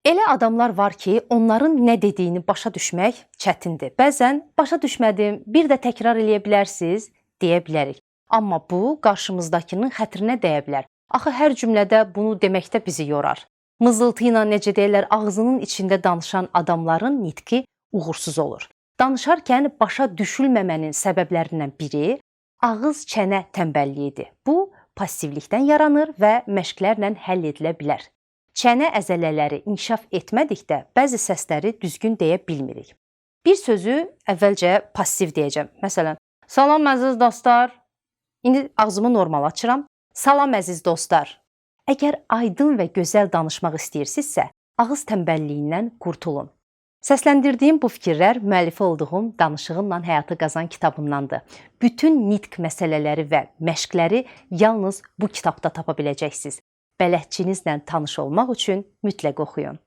Elə adamlar var ki, onların nə dediyini başa düşmək çətindir. Bəzən başa düşmədim, bir də təkrar eləyə bilərsiniz, deyə bilərik. Amma bu, qarşımızdakının xətrinə dəyə bilər. Axı hər cümlədə bunu deməkdə bizi yorar. Mızıltı ilə necə deyirlər, ağzının içində danışan adamların nitqi uğursuz olur. Danışarkən başa düşülməmənin səbəblərindən biri ağız-çənə tənbəlliyidir. Bu, passivlikdən yaranır və məşqlərlə həll edilə bilər. Çənə əzələləri inkişaf etmədikdə bəzi səsləri düzgün deyə bilmirik. Bir sözü əvvəlcə passiv deyəcəm. Məsələn, salam əziz dostlar. İndi ağzımı normal açıram. Salam əziz dostlar. Əgər aydın və gözəl danışmaq istəyirsinizsə, ağız tənbəlliyindən qurtulun. Səsləndirdiyim bu fikirlər müəllifi olduğum Danışığınla Həyatı Qazan kitabındandır. Bütün nitq məsələləri və məşqləri yalnız bu kitabda tapa biləcəksiniz. Bələdçinizlə tanış olmaq üçün mütləq oxuyun.